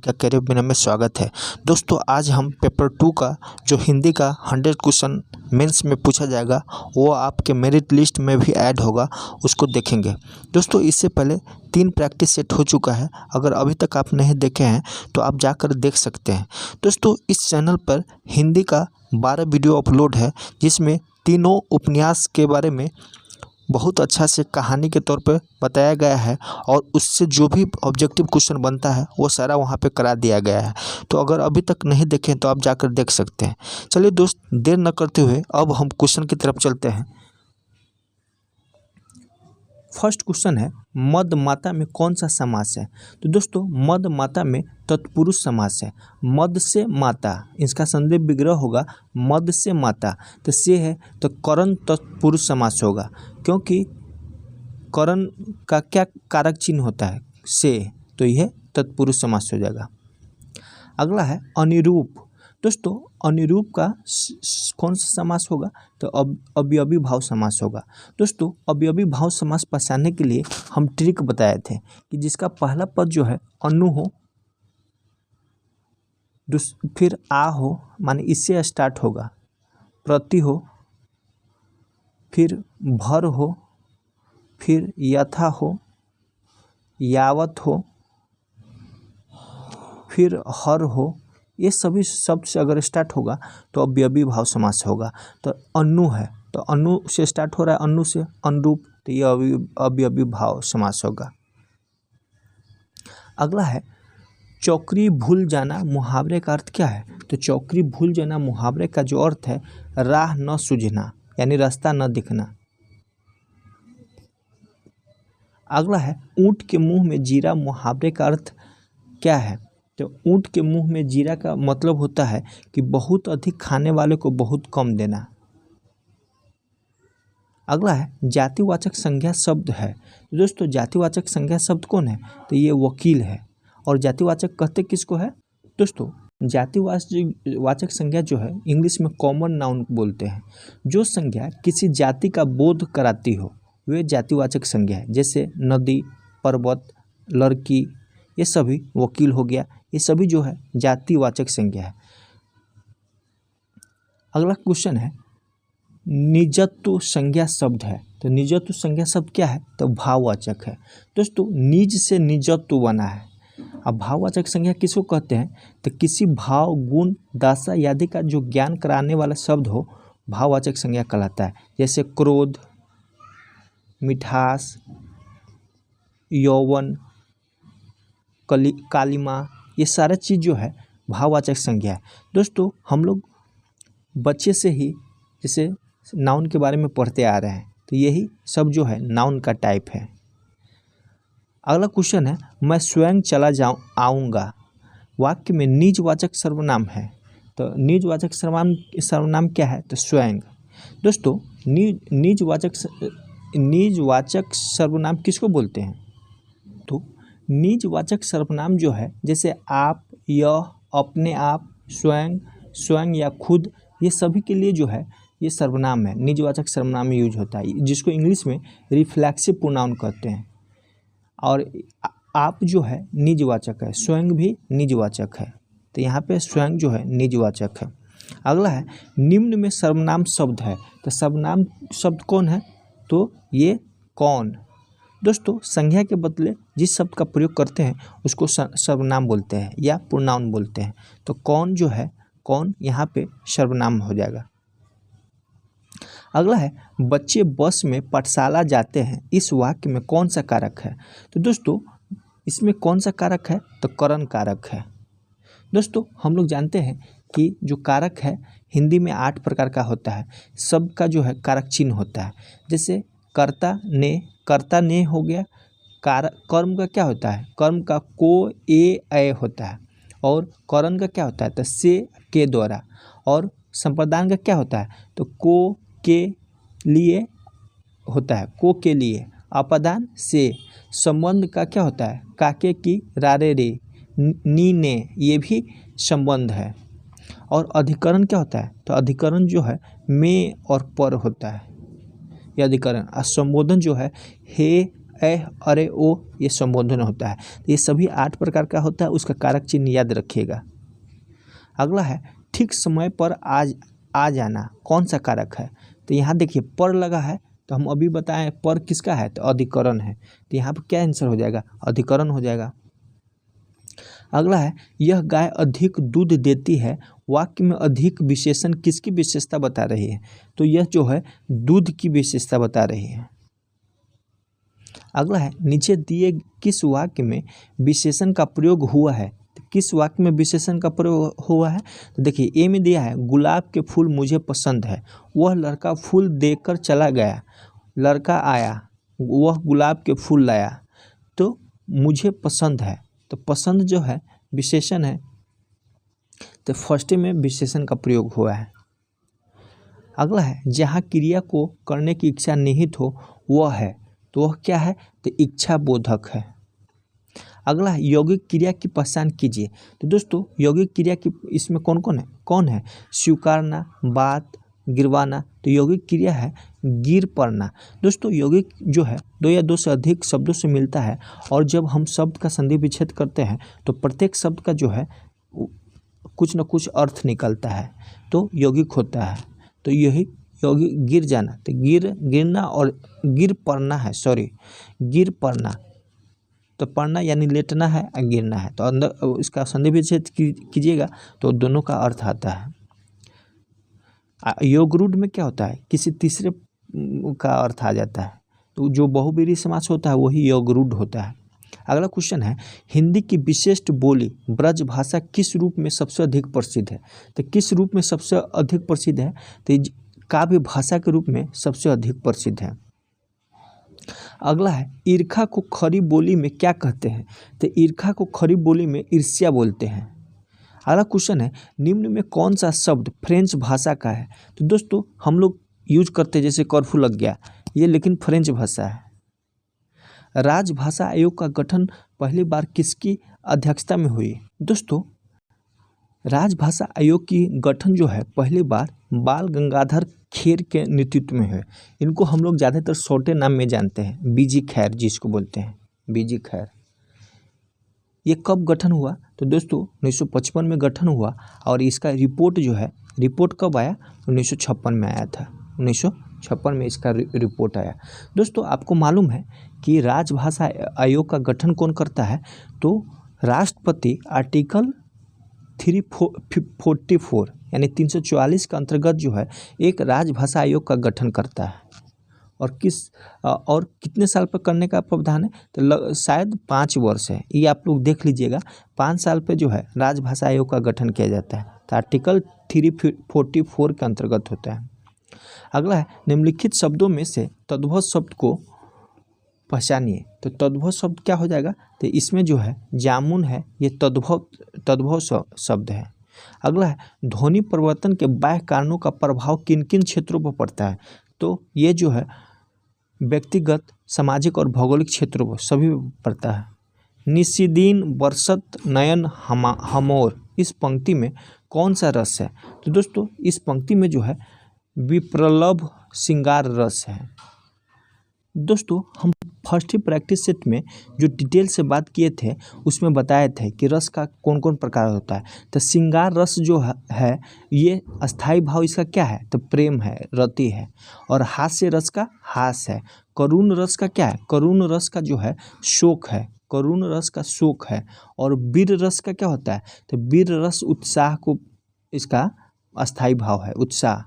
का करियर बिना में स्वागत है। दोस्तों आज हम पेपर 2 का जो हिंदी का 100 क्वेश्चन मेंस में पूछा जाएगा वो आपके मेरिट लिस्ट में भी ऐड होगा, उसको देखेंगे। दोस्तों इससे पहले 3 प्रैक्टिस सेट हो चुका है, अगर अभी तक आप नहीं देखे हैं तो आप जाकर देख सकते हैं। दोस्तों इस चैनल पर हिंदी का 12 वीडियो अपलोड है, जिसमें तीनों उपन्यास के बारे में बहुत अच्छा से कहानी के तौर पे बताया गया है और उससे जो भी ऑब्जेक्टिव क्वेश्चन बनता है वो सारा वहाँ पे करा दिया गया है। तो अगर अभी तक नहीं देखें तो आप जाकर देख सकते हैं। चलिए दोस्त, देर न करते हुए अब हम क्वेश्चन की तरफ चलते हैं। फर्स्ट क्वेश्चन है, मद माता में कौन सा समास है? तो दोस्तों मद माता में तत्पुरुष समास है। मद से माता, इसका संदेह विग्रह होगा मद से माता, तो से है तो करण तत्पुरुष समास होगा, क्योंकि करण का क्या कारक चिन्ह होता है? से, तो यह तत्पुरुष समास हो जाएगा। अगला है अनिरूप। दोस्तों अनिरूप का कौन सा समास होगा? तो अवयवी भाव समास होगा। दोस्तों अवयवी भाव समास पहचानने के लिए हम ट्रिक बताए थे कि जिसका पहला पद जो है अनु हो, फिर आ हो, माने इससे स्टार्ट होगा, प्रति हो, फिर भर हो, फिर यथा हो, यावत हो, फिर हर हो, ये सभी शब्द से अगर स्टार्ट होगा तो अवयवी भाव समास होगा। तो अनु है तो अनु से स्टार्ट हो रहा है, अनु से अनुरूप, तो ये अवयवी भाव समास होगा। अगला है चौकरी भूल जाना, मुहावरे का अर्थ क्या है? तो चौकरी भूल जाना मुहावरे का जो अर्थ है राह न सूझना, यानी रास्ता न दिखना। अगला है ऊंट के मुंह में जीरा, मुहावरे का अर्थ क्या है? तो ऊंट के मुंह में जीरा का मतलब होता है कि बहुत अधिक खाने वाले को बहुत कम देना। अगला है जातिवाचक संज्ञा शब्द है। दोस्तों जातिवाचक संज्ञा शब्द कौन है? तो ये वकील है। और जातिवाचक कहते किसको है? दोस्तों जातिवाचक संज्ञा जो है इंग्लिश में कॉमन नाउन बोलते हैं। जो संज्ञा किसी जाति का बोध कराती हो वे जातिवाचक संज्ञा है। जैसे नदी, पर्वत, लड़की, ये सभी वकील हो गया, ये सभी जो है जातिवाचक संज्ञा है। अगला क्वेश्चन है निजत्व संज्ञा शब्द है। तो निजत्व संज्ञा शब्द क्या है? तो भाववाचक है। दोस्तों निज से निजत्व बना है। अब भाववाचक संज्ञा किसको कहते हैं? तो किसी भाव, गुण, दशा आदि का जो ज्ञान कराने वाला शब्द हो भाववाचक संज्ञा कहलाता है। जैसे क्रोध, मिठास, यौवन, कालिमा, ये सारा चीज़ जो है भाववाचक संज्ञा है। दोस्तों हम लोग बच्चे से ही जैसे नाउन के बारे में पढ़ते आ रहे हैं, तो यही सब जो है नाउन का टाइप है। अगला क्वेश्चन है मैं स्वयं चला आऊँगा, वाक्य में निजवाचक सर्वनाम है। तो निजवाचक सर्वनाम क्या है? तो स्वयं। दोस्तों निजवाचक सर्वनाम किसको बोलते हैं? तो निजवाचक सर्वनाम जो है जैसे आप, यह, अपने आप, स्वयं, स्वयं या खुद, ये सभी के लिए जो है ये सर्वनाम है, निजवाचक सर्वनाम में यूज होता है, जिसको इंग्लिश में रिफ्लेक्सिव प्रोनाउन कहते हैं। और आप जो है निजवाचक है, स्वयं भी निजवाचक है, तो यहाँ पे स्वयं जो है निजवाचक है। अगला है निम्न में सर्वनाम शब्द है। तो सर्वनाम शब्द कौन है? तो ये कौन। दोस्तों संज्ञा के बदले जिस शब्द का प्रयोग करते हैं उसको सर्वनाम बोलते हैं या प्रोनाउन बोलते हैं। तो कौन जो है, कौन यहाँ पे सर्वनाम हो जाएगा। अगला है बच्चे बस में पाठशाला जाते हैं, इस वाक्य में कौन सा कारक है? तो दोस्तों इसमें कौन सा कारक है? तो करण कारक है। दोस्तों हम लोग जानते हैं कि जो कारक है हिंदी में 8 प्रकार का होता है। शब्द का जो है कारक चिन्ह होता है। जैसे कर्ता ने हो गया। कर्म का क्या होता है? कर्म का को, ए होता है। और करण का क्या होता है? तो से, के द्वारा। और संप्रदान का क्या होता है? तो को, के लिए होता है, को के लिए। अपादान से। संबंध का क्या होता है? काके की, रारे रे, नी ने, ये भी संबंध है। और अधिकरण क्या होता है? तो अधिकरण जो है में और पर होता है, ये अधिकरण। और संबोधन जो है हे, ए, अरे, ओ ये संबोधन होता है। तो ये सभी 8 प्रकार का होता है, उसका कारक चिन्ह याद रखिएगा। अगला है ठीक समय पर आ जाना, कौन सा कारक है? तो यहाँ देखिए पर लगा है, तो हम अभी बताएं पर किसका है, तो अधिकरण है। तो यहाँ पर क्या आंसर हो जाएगा, अधिकरण हो जाएगा। अगला है यह गाय अधिक दूध देती है, वाक्य में अधिक विशेषण किसकी विशेषता बता रही है? तो यह जो है दूध की विशेषता बता रही है। अगला है नीचे दिए किस वाक्य में विशेषण का प्रयोग हुआ है? तो किस वाक्य में विशेषण का प्रयोग हुआ है? तो देखिए ए में दिया है गुलाब के फूल मुझे पसंद है, वह लड़का फूल देकर चला गया, लड़का आया, वह गुलाब के फूल लाया, तो मुझे पसंद है। तो पसंद जो है विशेषण है, तो फर्स्ट में विशेषण का प्रयोग हुआ है। अगला है जहाँ क्रिया को करने की इच्छा निहित हो वह है, तो वह क्या है? तो इच्छा बोधक है। अगला है यौगिक क्रिया की पहचान कीजिए। तो दोस्तों यौगिक क्रिया की इसमें कौन है? स्वीकारना, बात, गिरवाना। तो यौगिक क्रिया है गिर पड़ना। दोस्तों यौगिक जो है 2 या 2 से अधिक शब्दों से मिलता है, और जब हम शब्द का संधि विच्छेद करते हैं तो प्रत्येक शब्द का जो है कुछ न कुछ अर्थ निकलता है, तो यौगिक होता है। तो यही यौगिक गिर जाना, तो गिरना और गिर पड़ना है, गिर पड़ना। तो पढ़ना यानी लेटना है और गिरना है, तो अंदर इसका संधि विच्छेद कीजिएगा तो दोनों का अर्थ आता है। योगरूढ़ में क्या होता है? किसी तीसरे का अर्थ आ जाता है, तो जो बहुब्रीहि समास होता है वही योगरूढ़ होता है। अगला क्वेश्चन है हिंदी की विशिष्ट बोली ब्रज भाषा किस रूप में सबसे अधिक प्रसिद्ध है? तो किस रूप में सबसे अधिक प्रसिद्ध है? तो काव्य भाषा के रूप में सबसे अधिक प्रसिद्ध है। अगला है ईर्खा को खड़ी बोली में क्या कहते हैं? तो ईर्खा को खड़ी बोली में ईर्ष्या बोलते हैं। अगला क्वेश्चन है निम्न में कौन सा शब्द फ्रेंच भाषा का है? तो दोस्तों हम लोग यूज करते हैं जैसे कर्फ्यू लग गया, ये लेकिन फ्रेंच भाषा है। राजभाषा आयोग का गठन पहली बार किसकी अध्यक्षता में हुई? दोस्तों राजभाषा आयोग की गठन जो है पहली बार बाल गंगाधर खेर के नेतृत्व में है। इनको हम लोग ज़्यादातर छोटे नाम में जानते हैं, बीजी खैर जिसको बोलते हैं, बीजी खैर। ये कब गठन हुआ? तो दोस्तों 1955 में गठन हुआ, और इसका रिपोर्ट जो है, रिपोर्ट कब आया? 1956 में आया था, 1956 में इसका रिपोर्ट आया। दोस्तों आपको मालूम है कि राजभाषा आयोग का गठन कौन करता है? तो राष्ट्रपति आर्टिकल 344 यानी 344 के अंतर्गत जो है एक राजभाषा आयोग का गठन करता है। और कितने साल पर करने का प्रावधान है? तो शायद 5 वर्ष है, ये आप लोग देख लीजिएगा। 5 साल पे जो है राजभाषा आयोग का गठन किया जाता है, तो आर्टिकल 344 के अंतर्गत होता है। अगला है निम्नलिखित शब्दों में से तद्भव शब्द को पहचानिए। तो तद्भव शब्द क्या हो जाएगा? तो इसमें जो है जामुन है, ये तद्भव शब्द है। अगला है ध्वनि परिवर्तन के बाह्य कारणों का प्रभाव किन किन क्षेत्रों पर पड़ता है? तो ये जो है व्यक्तिगत, सामाजिक और भौगोलिक क्षेत्रों पर सभी पड़ता है। निशिदीन बरसत नयन हमोर, इस पंक्ति में कौन सा रस है? तो दोस्तों इस पंक्ति में जो है विप्रलभ श्रृंगार रस है। दोस्तों हम फर्स्ट ही प्रैक्टिस सेट में जो डिटेल से बात किए थे उसमें बताए थे कि रस का कौन कौन प्रकार होता है। तो श्रृंगार रस जो है ये अस्थाई भाव इसका क्या है? तो प्रेम है, रति है। और हास्य रस का हास है। करुण रस का क्या है? करुण रस का जो है शोक है, करुण रस का शोक है। और वीर रस का क्या होता है? तो वीर रस उत्साह को, इसका अस्थाई भाव है उत्साह।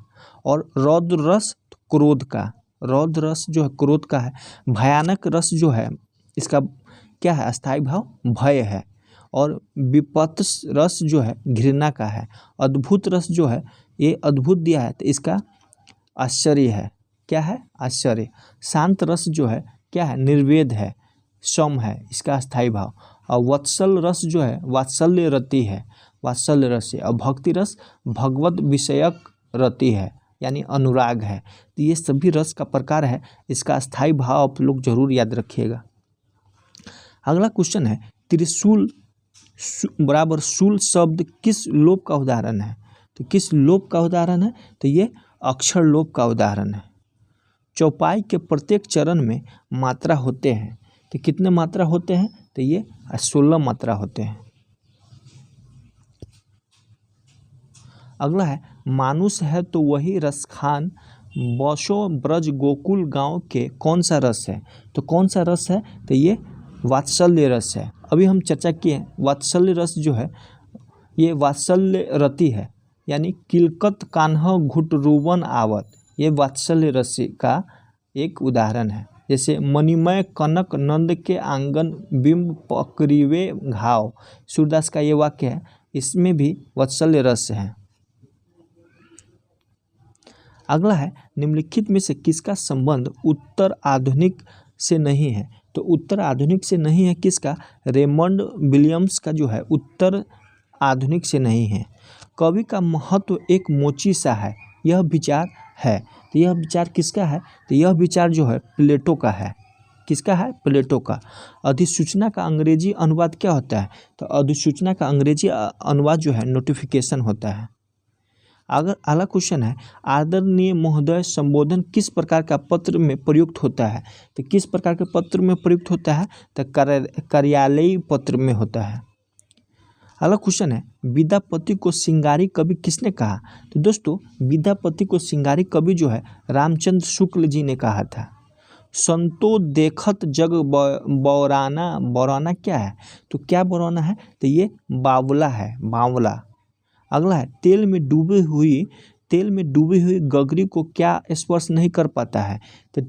और रौद्र रस क्रोध का, रौद्र रस जो है क्रोध का है। भयानक रस जो है इसका क्या है? अस्थाई भाव भय है। और विपत्त रस जो है घृणा का है। अद्भुत रस जो है ये अद्भुत दिया है तो इसका आश्चर्य है, क्या है? आश्चर्य। शांत रस जो है क्या है? निर्वेद है, सम है, इसका अस्थाई भाव। और वत्सल रस जो है वात्सल्य रति है, वात्सल्य रस है। और भक्ति रस भगवत विषयक रति है, यानी अनुराग है। तो ये सभी रस का प्रकार है, इसका अस्थाई भाव आप लोग जरूर याद रखिएगा। अगला क्वेश्चन है त्रिशूल बराबर शूल शब्द किस लोप का उदाहरण है? तो किस लोप का उदाहरण है? तो ये अक्षर लोप का उदाहरण है। चौपाई के प्रत्येक चरण में मात्रा होते हैं, तो कितने मात्रा होते हैं, तो ये 16 मात्रा होते हैं। अगला है मानुष है तो वही रसखान, बसो ब्रज गोकुल गांव के कौन सा रस है। तो कौन सा रस है, तो ये वात्सल्य रस है। अभी हम चर्चा किए हैं वात्सल्य रस जो है ये वात्सल्य रति है, यानी किलकत कान्ह घुटरूबन आवत, ये वात्सल्य रस का एक उदाहरण है। जैसे मणिमय कनक नंद के आंगन बिंब पकड़िवे घाव, सूरदास का ये वाक्य है, इसमें भी वात्सल्य रस है। अगला है निम्नलिखित में से किसका संबंध उत्तर आधुनिक से नहीं है। तो उत्तर आधुनिक से नहीं है किसका, रेमंड विलियम्स का जो है उत्तर आधुनिक से नहीं है। कवि का महत्व एक मोची सा है, यह विचार है। तो यह विचार किसका है, तो यह विचार जो है प्लेटो का है। किसका है, प्लेटो का। अधिसूचना का अंग्रेजी अनुवाद क्या होता है, तो अधिसूचना का अंग्रेजी अनुवाद जो है नोटिफिकेशन होता है। अगर अगला क्वेश्चन है आदरणीय महोदय संबोधन किस प्रकार का पत्र में प्रयुक्त होता है। तो किस प्रकार के पत्र में प्रयुक्त होता है, तो कार्यालयी पत्र में होता है। अगला क्वेश्चन है विद्यापति को सिंगारी कवि किसने कहा। तो दोस्तों विद्यापति को सिंगारी कवि जो है रामचंद्र शुक्ल जी ने कहा था। संतो देखत जग बौराना, बौराना क्या है, तो क्या बौराना है, तो ये बावला है, बावला। अगला है तेल में डूबी हुई गगरी को क्या स्पर्श नहीं कर पाता है। तो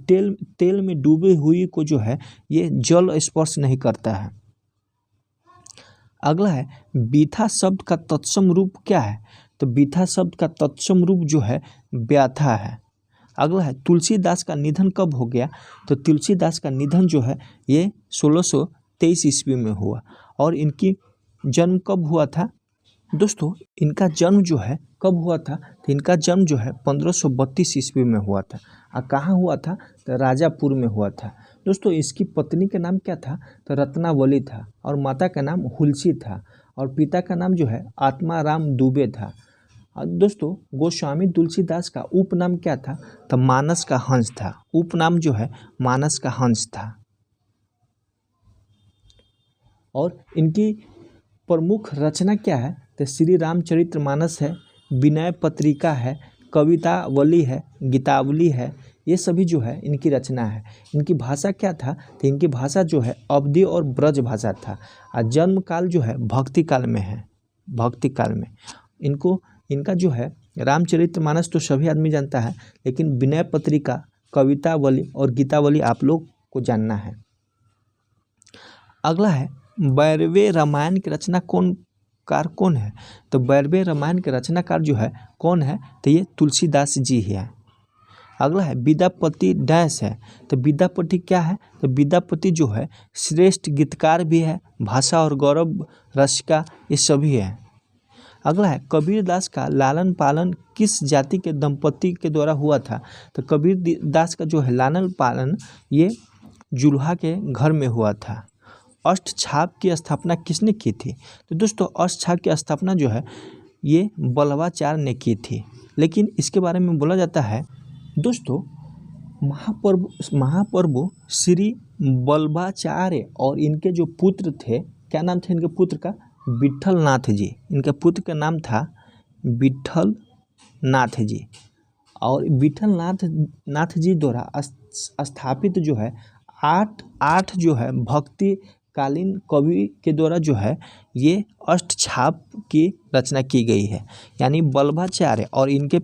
तेल में डूबी हुई को जो है ये जल स्पर्श नहीं करता है। अगला है बीथा शब्द का तत्सम रूप क्या है। तो बीथा शब्द का तत्सम रूप जो है व्याथा है। अगला है तुलसीदास का निधन कब हो गया। तो तुलसीदास का निधन जो है ये 1623 ईस्वी में हुआ। और इनकी जन्म कब हुआ था दोस्तों, इनका जन्म जो है कब हुआ था, तो इनका जन्म जो है 1532 ईस्वी में हुआ था। और कहाँ हुआ था, तो राजापुर में हुआ था। दोस्तों इसकी पत्नी का नाम क्या था, तो रत्नावली था। और माता का नाम हुलसी था। और पिता का नाम जो है आत्माराम दुबे था। और दोस्तों गोस्वामी तुलसीदास का उपनाम क्या था, तो मानस का हंस था। उपनाम जो है मानस का हंस था। और इनकी प्रमुख रचना क्या है, तो श्री रामचरितमानस है, विनय पत्रिका है, कवितावली है, गीतावली है, ये सभी जो है इनकी रचना है। इनकी भाषा क्या था, तो इनकी भाषा जो है अवधी और ब्रज भाषा था। और जन्म काल जो है भक्ति काल में है, भक्ति काल में। इनका जो है रामचरितमानस तो सभी आदमी जानता है, लेकिन विनय पत्रिका, कवितावली और गीतावली आप लोग को जानना है। अगला है बैरवे रामायण की रचनाकार कौन है। तो बैरवे रामायण के रचनाकार जो है कौन है, तो ये तुलसीदास जी ही है। अगला है विद्यापति डैश है। तो विद्यापति क्या है, तो विद्यापति जो है श्रेष्ठ गीतकार भी है, भाषा और गौरव रस का ये सभी है। अगला है कबीरदास का लालन पालन किस जाति के दंपति के द्वारा हुआ था। तो कबीरदास का जो है लालन पालन ये जुल्हा के घर में हुआ था। अष्टछाप की स्थापना किसने की थी। तो दोस्तों अष्टछाप की स्थापना जो है ये बल्लभाचार्य ने की थी। लेकिन इसके बारे में बोला जाता है दोस्तों महाप्रभु श्री बल्लभाचार्य और इनके जो पुत्र थे, क्या नाम था इनके पुत्र का, विट्ठल नाथ जी। इनके पुत्र का नाम था विट्ठल नाथ जी। और विट्ठल नाथ जी द्वारा स्थापित जो है आठ जो है भक्ति कालीन कवि के द्वारा जो है ये अष्टछाप की रचना की गई है। यानी बल्लभाचार्य और इनके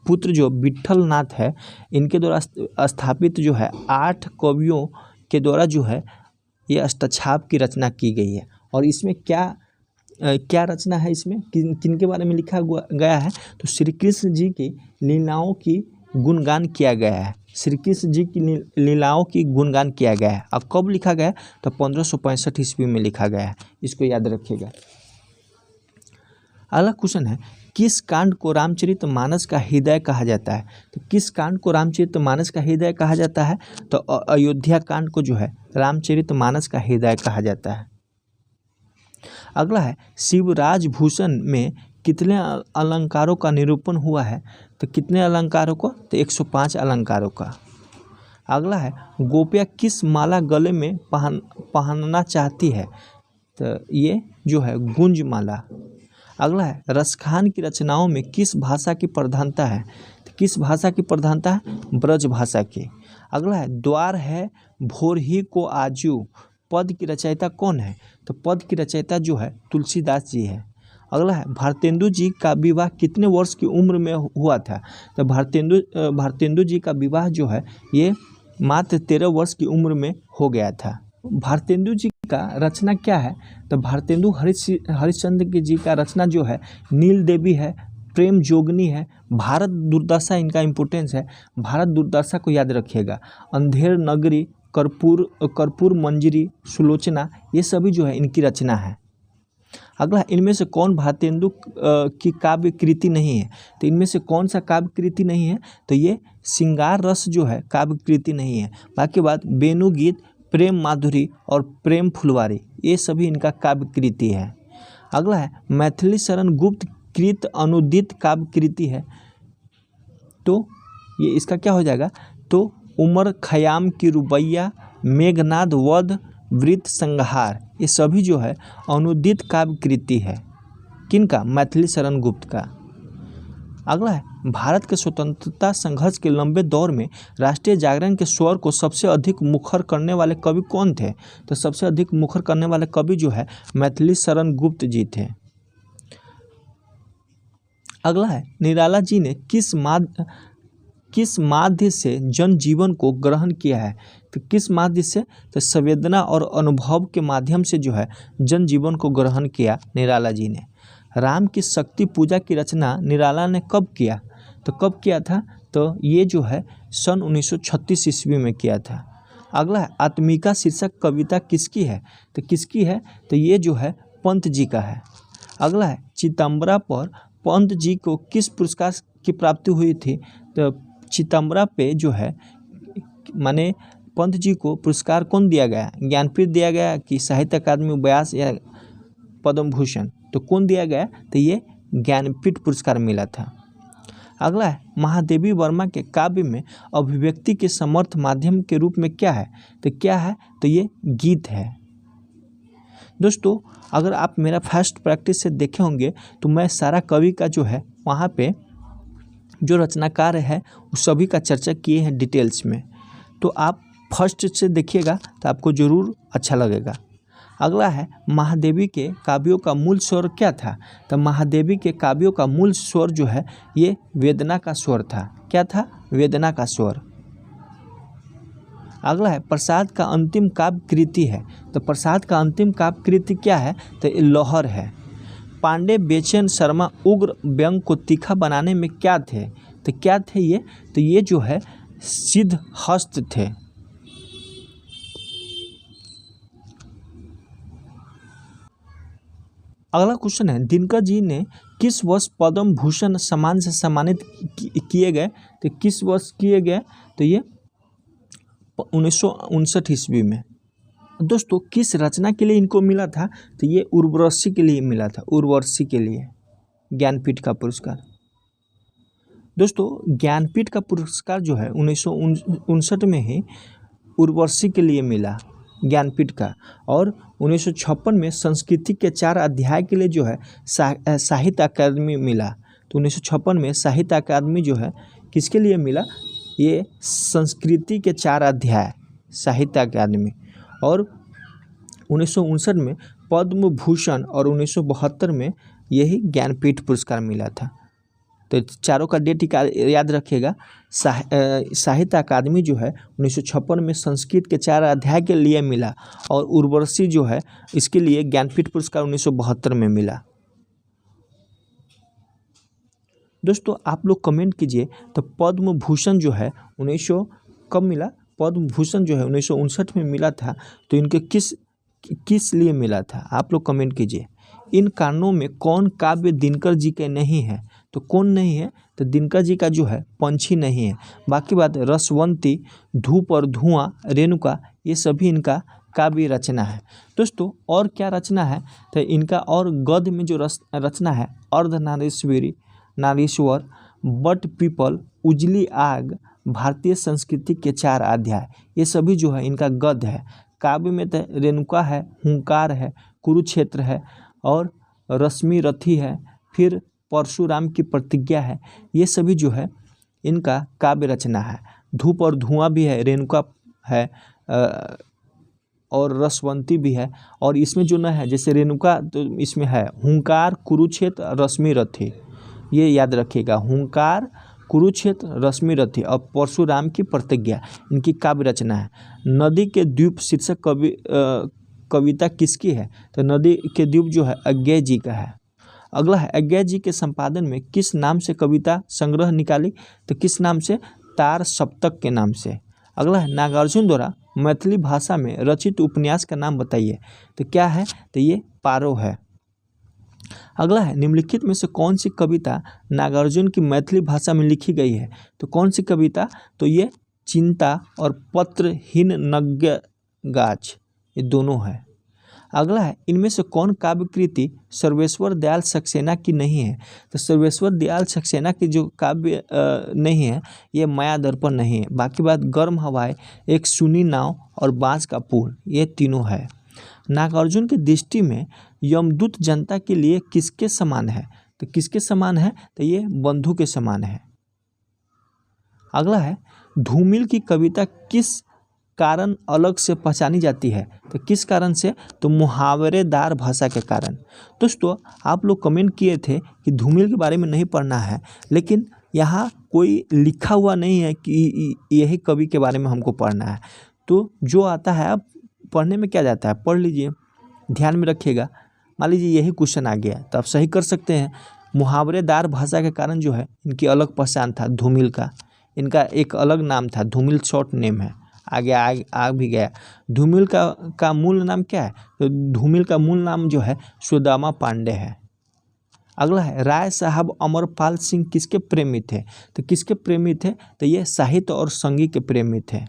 पुत्र जो विट्ठल नाथ है, इनके द्वारा स्थापित जो है 8 कवियों के द्वारा जो है ये अष्टछाप की रचना की गई है। और इसमें क्या रचना है, इसमें किन के बारे में लिखा गया है, तो श्री कृष्ण जी की लीलाओं की गुणगान किया गया है। श्री कृष्ण जी की लीलाओं की गुणगान किया गया है। अब कब लिखा गया, तो 1565 ईस्वी में लिखा गया है, इसको याद रखिएगा। अगला क्वेश्चन है किस कांड को रामचरितमानस का हृदय कहा जाता है। तो किस कांड को रामचरितमानस का हृदय कहा जाता है, तो अयोध्या कांड को जो है रामचरितमानस का हृदय कहा जाता है। अगला है शिवराज भूषण में कितने अलंकारों का निरूपण हुआ है। तो कितने अलंकारों को, तो 105 अलंकारों का। अगला है गोपियाँ किस माला गले में पहनना चाहती है, तो ये जो है गुंज माला। अगला है रसखान की रचनाओं में किस भाषा की प्रधानता है, तो किस भाषा की प्रधानता है, ब्रज भाषा की। अगला है द्वार है भोर ही को आजू, पद की रचयिता कौन है, तो पद की रचयिता जो है तुलसीदास जी है। अगला है भारतेंदु जी का विवाह कितने वर्ष की उम्र में हुआ था, तो भारतेंदु जी का विवाह जो है ये मात्र 13 वर्ष की उम्र में हो गया था। भारतेंदु जी का रचना क्या है, तो भारतेंदु हरिश्चंद्र जी का रचना जो है नील देवी है, प्रेम जोगनी है, भारत दुर्दशा इनका इम्पोर्टेंस है, भारत दुर्दशा को याद रखिएगा, अंधेर नगरी, कर्पूर मंजरी, सुलोचना, ये सभी जो है इनकी रचना है। अगला इनमें से कौन भारतेंदु की काव्य कृति नहीं है, तो इनमें से कौन सा काव्य कृति नहीं है, तो ये श्रृंगार रस जो है काव्य कृति नहीं है। बाकी बात वेणु गीत, प्रेम माधुरी और प्रेम फुलवारी, ये सभी इनका काव्य कृति है। अगला है मैथिली शरण गुप्त कृत अनुदित काव्य कृति है, तो ये इसका क्या हो जाएगा, तो उमर खयाम की रुबैया, मेघनाद वध, वृत्त संहार, ये सभी जो है अनुदित काव्य कृति है। किनका, मैथिली शरण गुप्त का। अगला है भारत के स्वतंत्रता संघर्ष के लंबे दौर में राष्ट्रीय जागरण के स्वर को सबसे अधिक मुखर करने वाले कवि कौन थे, तो सबसे अधिक मुखर करने वाले कवि जो है मैथिली शरण गुप्त जी थे। अगला है निराला जी ने किस माध्य से जनजीवन को ग्रहण किया है, तो किस माध्य से, तो संवेदना और अनुभव के माध्यम से जो है जनजीवन को ग्रहण किया निराला जी ने। राम की शक्ति पूजा की रचना निराला ने कब किया, तो कब किया था, तो ये जो है सन 1936 ईस्वी में किया था। अगला है आत्मिका शीर्षक कविता किसकी है, तो किसकी है, तो ये जो है पंत जी का है। अगला है चितंबरा पर पंत जी को किस पुरस्कार की प्राप्ति हुई थी, तो चितंबरा पे जो है माने पंत जी को पुरस्कार कौन दिया गया, ज्ञानपीठ दिया गया कि साहित्य अकादमी व्यास या पद्म भूषण, तो कौन दिया गया, तो ये ज्ञानपीठ पुरस्कार मिला था। अगला है महादेवी वर्मा के काव्य में अभिव्यक्ति के समर्थ माध्यम के रूप में क्या है, तो क्या है, तो ये गीत है। दोस्तों अगर आप मेरा फर्स्ट प्रैक्टिस से देखे होंगे तो मैं सारा कवि का जो है वहाँ पे जो रचनाकार है उस सभी का चर्चा किए हैं डिटेल्स में, तो आप फर्स्ट से देखिएगा तो आपको ज़रूर अच्छा लगेगा। अगला है महादेवी के काव्यों का मूल स्वर क्या था, तो महादेवी के काव्यों का मूल स्वर जो है ये वेदना का स्वर था। क्या था, वेदना का स्वर। अगला है प्रसाद का अंतिम काव्य कृति है, तो प्रसाद का अंतिम काव्य कृति क्या है, तो लोहर है। पांडे बेचैन शर्मा उग्र व्यंग को तीखा बनाने में क्या थे, तो क्या थे ये, तो ये जो है सिद्ध हस्त थे। अगला क्वेश्चन है दिनकर जी ने किस वर्ष पद्म भूषण सम्मान से सम्मानित किए गए, तो किस वर्ष किए गए, तो ये 1959 ईस्वी में। दोस्तों किस रचना के लिए इनको मिला था, तो ये उर्वशी के लिए मिला था, उर्वशी के लिए ज्ञानपीठ का पुरस्कार। दोस्तों ज्ञानपीठ का पुरस्कार जो है 1959 में ही उर्वशी के लिए मिला ज्ञानपीठ का, और 1956 में संस्कृति के 4 अध्याय के लिए जो है साहित्य अकादमी मिला। तो 1956 में साहित्य अकादमी जो है किसके लिए मिला, ये संस्कृति के 4 अध्याय साहित्य अकादमी, और 1959 में पद्म भूषण और 1972 में यही ज्ञानपीठ पुरस्कार मिला था। तो चारों का डेट याद रखिएगा। साहित्य अकादमी जो है 1956 में संस्कृत के 4 अध्याय के लिए मिला, और उर्वशी जो है इसके लिए ज्ञानपीठ पुरस्कार 1972 में मिला। दोस्तों आप लोग कमेंट कीजिए, तो पद्म भूषण जो है 1900 कब मिला, पद्म भूषण जो है 1959 में मिला था, तो इनके किस लिए मिला था, आप लोग कमेंट कीजिए। इन कारणों में कौन काव्य दिनकर जी के नहीं है, तो कौन नहीं है, तो दिनकर जी का जो है पंछी नहीं है। बाकी बात रसवंती, धूप और धुआं, रेणुका, ये सभी इनका काव्य रचना है। दोस्तों और क्या रचना है, तो इनका और गद्य में जो रचना है अर्धनारीश्वरी, नारीश्वर, बट पीपल, उजली आग, भारतीय संस्कृति के 4 अध्याय, ये सभी जो है इनका गद्य है। काव्य में तो रेणुका है, हुंकार है, कुरुक्षेत्र है और रश्मि रथी है, फिर परशुराम की प्रतिज्ञा है। ये सभी जो है इनका काव्य रचना है। धूप और धुआं भी है, रेणुका है और रसवंती भी है। और इसमें जो न है, जैसे रेणुका तो इसमें है हुंकार, कुरुक्षेत्र, रश्मि रथी, ये याद रखिएगा। हुंकार, कुरुक्षेत्र, रश्मि रथी और परशुराम की प्रतिज्ञा इनकी काव्य रचना है। नदी के द्वीप शीर्षक कविता किसकी है? तो नदी के द्वीप जो है अज्ञेय जी का है। अगला है, अज्ञेय जी के संपादन में किस नाम से कविता संग्रह निकाली? तो किस नाम से? तार सप्तक के नाम से। अगला है, नागार्जुन द्वारा मैथिली भाषा में रचित उपन्यास का नाम बताइए। तो क्या है? तो ये पारो है। अगला है, निम्नलिखित में से कौन सी कविता नागार्जुन की मैथिली भाषा में लिखी गई है? तो कौन सी कविता? तो ये चिंता और पत्रहीन नग्न गाछ, ये दोनों है। अगला है, इनमें से कौन काव्य कृति सर्वेश्वर दयाल सक्सेना की नहीं है? तो सर्वेश्वर दयाल सक्सेना की जो काव्य नहीं है, ये माया दर्पण नहीं है। बाकी बात गर्म हवाएं, एक सुनी नाव और बांस का पुल, ये तीनों है। नागार्जुन की दृष्टि में यमदूत जनता के लिए किसके समान है? तो किसके समान है? तो ये बंधु के समान है। अगला है, धूमिल की कविता किस कारण अलग से पहचानी जाती है? तो किस कारण से? तो मुहावरेदार भाषा के कारण। दोस्तों, आप लोग कमेंट किए थे कि धूमिल के बारे में नहीं पढ़ना है, लेकिन यहाँ कोई लिखा हुआ नहीं है कि यही कवि के बारे में हमको पढ़ना है। तो जो आता है, आप पढ़ने में क्या जाता है, पढ़ लीजिए, ध्यान में रखिएगा। मान लीजिए यही क्वेश्चन आ गया तो आप सही कर सकते हैं। मुहावरेदार भाषा के कारण जो है इनकी अलग पहचान था धूमिल का। इनका एक अलग नाम था, धूमिल शॉर्ट नेम है। आगे आ भी गया। धूमिल का मूल नाम क्या है? तो धूमिल का मूल नाम जो है सुदामा पांडे है। अगला है, राय साहब अमरपाल सिंह किसके प्रेमी थे? तो किसके प्रेमी थे? तो ये साहित्य और संगीत के प्रेमी थे।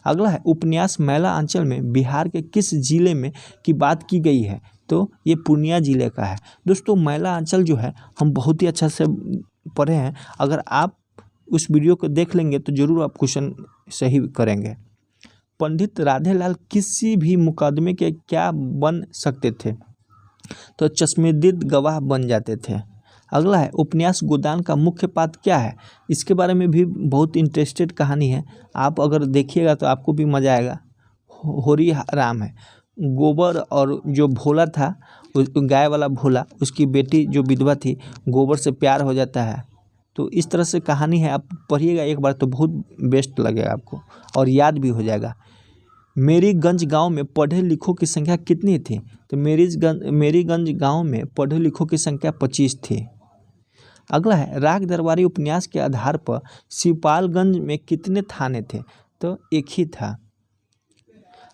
अगला है, उपन्यास मैला अंचल में बिहार के किस जिले में की बात की गई है? तो ये पूर्णिया जिले का है। दोस्तों, मैला अंचल जो है हम बहुत ही अच्छा से पढ़े हैं। अगर आप उस वीडियो को देख लेंगे तो जरूर आप क्वेश्चन सही करेंगे। पंडित राधेलाल किसी भी मुकदमे के क्या बन सकते थे? तो चश्मदीद गवाह बन जाते थे। अगला है, उपन्यास गोदान का मुख्य पात्र क्या है? इसके बारे में भी बहुत इंटरेस्टेड कहानी है, आप अगर देखिएगा तो आपको भी मज़ा आएगा। होरी राम है। गोबर और जो भोला था, गाय वाला भोला, उसकी बेटी जो विधवा थी, गोबर से प्यार हो जाता है। तो इस तरह से कहानी है, आप पढ़िएगा एक बार तो बहुत बेस्ट लगेगा आपको और याद भी हो जाएगा। मेरीगंज गांव में पढ़े लिखों की संख्या कितनी थी? तो मेरीगंज गांव में पढ़े लिखों की संख्या 25 थी। अगला है, राग दरबारी उपन्यास के आधार पर शिवपालगंज में कितने थाने थे? तो एक ही था।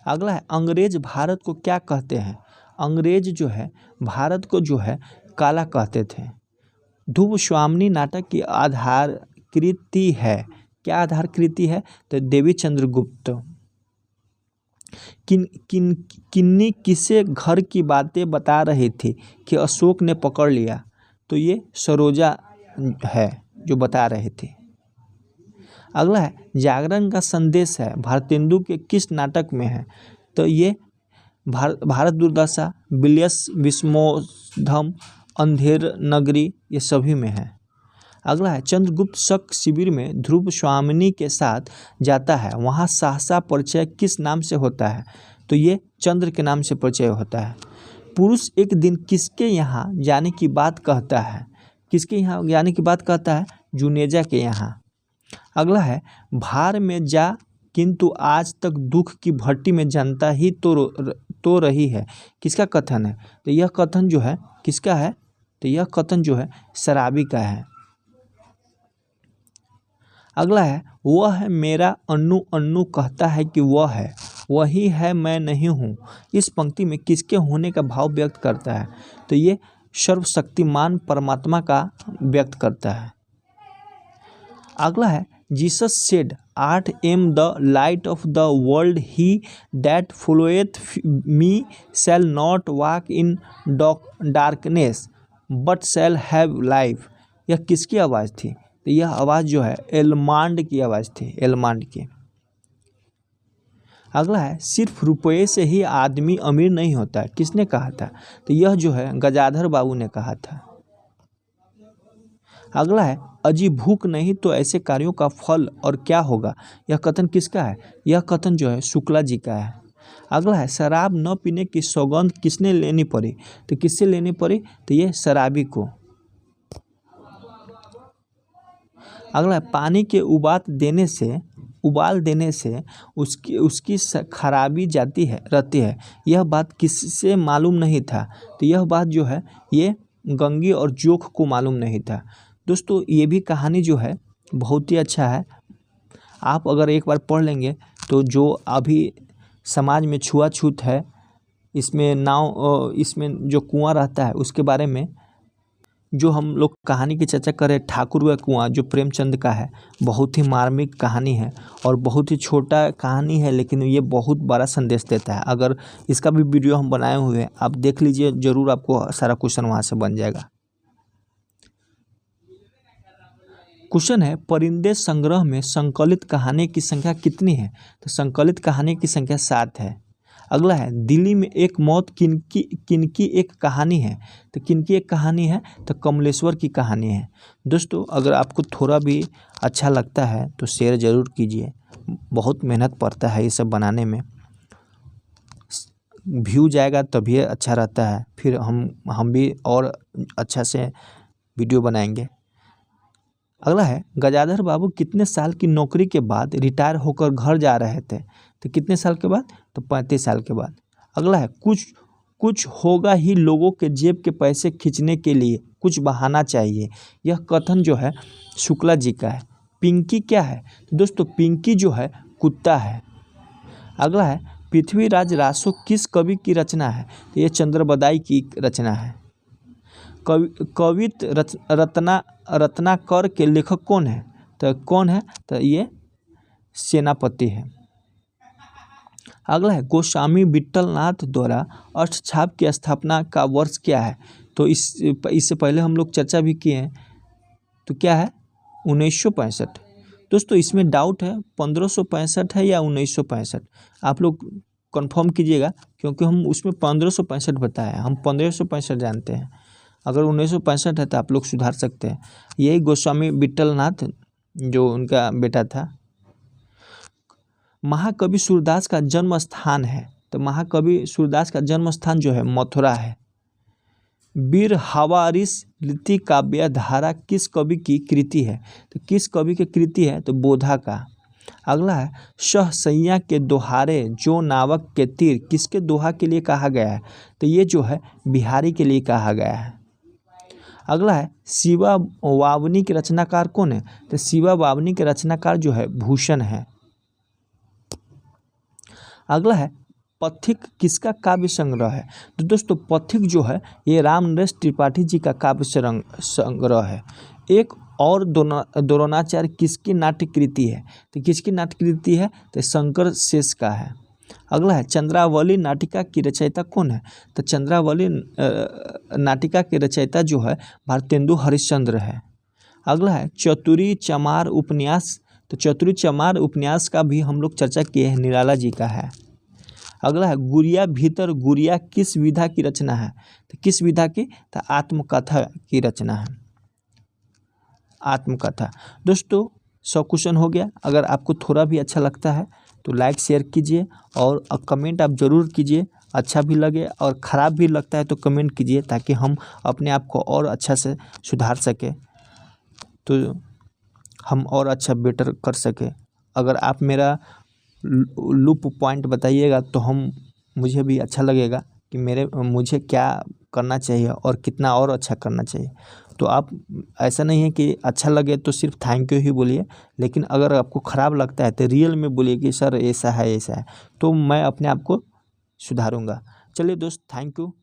अगला है, अंग्रेज भारत को क्या कहते हैं? अंग्रेज जो है भारत को जो है काला कहते थे। ध्रुव स्वामिनी नाटक की आधारकृति है। क्या आधारकृति है? तो देवी चंद्रगुप्त। किन्नी किसे घर की बातें बता रही थी कि अशोक ने पकड़ लिया? तो ये सरोजा है जो बता रहे थे। अगला है, जागरण का संदेश है भारतेंदु के किस नाटक में है? तो ये भारत दुर्दशा, विलयस विस्मोधम, अंधेर नगरी, ये सभी में है। अगला है, चंद्रगुप्त शक शिविर में ध्रुव स्वामिनी के साथ जाता है, वहाँ सहसा परिचय किस नाम से होता है? तो ये चंद्र के नाम से परिचय होता है। पुरुष एक दिन किसके यहाँ जाने की बात कहता है? किसके यहाँ जाने की बात कहता है? जुनेजा के यहाँ। अगला है, भार में जा किंतु आज तक दुख की भट्टी में जनता ही तो रही है, किसका कथन है? तो यह कथन जो है किसका है? तो यह कथन जो है शराबी का है। अगला है, वह है मेरा अन्नू अन्नू कहता है कि वह है, वही है मैं नहीं हूँ, इस पंक्ति में किसके होने का भाव व्यक्त करता है? तो ये सर्वशक्तिमान परमात्मा का व्यक्त करता है। अगला है, Jesus said art am the light of the world, he that followeth me shall not walk in darkness but shall have life. यह किसकी आवाज़ थी? तो यह आवाज़ जो है एल्मांड की आवाज़ थी, एल्मांड की। अगला है सिर्फ रुपये से ही आदमी अमीर नहीं होता है, किसने कहा था? तो यह जो है गजाधर बाबू ने कहा था। अगला है अजी भूख नहीं तो ऐसे कार्यों का फल और क्या होगा, यह कथन किसका है? यह कथन जो है शुक्ला जी का है। अगला है शराब न पीने की सौगंध किसने लेनी पड़ी? तो किससे लेनी पड़ी? तो ये शराबी को। अगला है पानी के उबाल देने से उसकी खराबी जाती है रहती है, यह बात किससे मालूम नहीं था? तो यह बात जो है ये गंगी और जोख को मालूम नहीं था। दोस्तों ये भी कहानी जो है बहुत ही अच्छा है, आप अगर एक बार पढ़ लेंगे तो जो अभी समाज में छुआछूत है, इसमें जो कुआं रहता है उसके बारे में जो हम लोग कहानी की चर्चा करें, ठाकुर का कुआं जो प्रेमचंद का है, बहुत ही मार्मिक कहानी है और बहुत ही छोटा कहानी है, लेकिन ये बहुत बड़ा संदेश देता है। अगर इसका भी वीडियो हम बनाए हुए हैं, आप देख लीजिए, ज़रूर आपको सारा क्वेश्चन वहाँ से बन जाएगा। क्वेश्चन है परिंदे संग्रह में संकलित कहानी की संख्या कितनी है? तो संकलित कहानी की संख्या 7 है। अगला है दिल्ली में एक मौत किनकी एक कहानी है? तो किनकी एक कहानी है? तो कमलेश्वर की कहानी है। दोस्तों अगर आपको थोड़ा भी अच्छा लगता है तो शेयर ज़रूर कीजिए, बहुत मेहनत पड़ता है ये सब बनाने में, व्यू जाएगा तभी अच्छा रहता है, फिर हम भी और अच्छा से वीडियो बनाएंगे। अगला है गजाधर बाबू कितने साल की नौकरी के बाद रिटायर होकर घर जा रहे थे? तो कितने साल के बाद? तो 35 साल के बाद। अगला है कुछ होगा ही लोगों के जेब के पैसे खींचने के लिए कुछ बहाना चाहिए, यह कथन जो है शुक्ला जी का है। पिंकी क्या है? तो दोस्तों पिंकी जो है कुत्ता है। अगला है पृथ्वीराज रासो किस कवि की रचना है? तो ये चंद्रबदाई की रचना है। कवित रत्नाकर के लेखक कौन है? तो कौन है? तो ये सेनापति है। अगला है गोस्वामी विट्ठलनाथ द्वारा अष्टछाप की स्थापना का वर्ष क्या है? तो इससे पहले हम लोग चर्चा भी किए हैं, तो क्या है? 1965। दोस्तों इसमें डाउट है 1565 है या 1965, आप लोग कंफर्म कीजिएगा, क्योंकि हम उसमें 1565 बताया है, हम 1565 जानते हैं। अगर 1965 है तो आप लोग सुधार सकते हैं। यही गोस्वामी विट्ठलनाथ जो उनका बेटा था। महाकवि सूरदास का जन्म स्थान है? तो महाकवि सूरदास का जन्म स्थान जो है मथुरा है। वीर हवारिस रीति काव्य धारा किस कवि की कृति है? तो किस कवि की कृति है? तो बोधा का। अगला है सहसैया के दोहारे जो नावक के तीर किसके दोहा के लिए कहा गया है? तो ये जो है बिहारी के लिए कहा गया है। अगला है शिवा वावनी के रचनाकार कौन है? तो शिवा वावनी के रचनाकार जो है भूषण है। अगला है पथिक किसका काव्य संग्रह है? तो दोस्तों पथिक जो है ये रामनरेश त्रिपाठी जी का काव्य संग्रह है। एक और द्रोणाचार्य किसकी नाट्य कृति है? तो किसकी नाट्य कृति है? तो शंकर शेष का है। अगला है चंद्रावली नाटिका की रचयिता कौन है? तो चंद्रावली नाटिका के रचयिता जो है भारतेंदु हरिश्चंद्र है। अगला है चतुरी चमार उपन्यास, तो चतुरी चमार उपन्यास का भी हम लोग चर्चा किए हैं, निराला जी का है। अगला है गुड़िया भीतर गुड़िया किस विधा की रचना है? तो किस विधा की? तो आत्मकथा की रचना है, आत्मकथा। दोस्तों 100 क्वेश्चन हो गया। अगर आपको थोड़ा भी अच्छा लगता है तो लाइक शेयर कीजिए और कमेंट आप ज़रूर कीजिए, अच्छा भी लगे और ख़राब भी लगता है तो कमेंट कीजिए, ताकि हम अपने आप को और अच्छा से सुधार सके, तो हम और अच्छा बेटर कर सके। अगर आप मेरा लूप पॉइंट बताइएगा तो मुझे भी अच्छा लगेगा कि मुझे क्या करना चाहिए और कितना और अच्छा करना चाहिए। तो आप ऐसा नहीं है कि अच्छा लगे तो सिर्फ थैंक यू ही बोलिए, लेकिन अगर आपको ख़राब लगता है तो रियल में बोलिए कि सर ऐसा है, तो मैं अपने आप को सुधारूँगा। चलिए दोस्त, थैंक यू।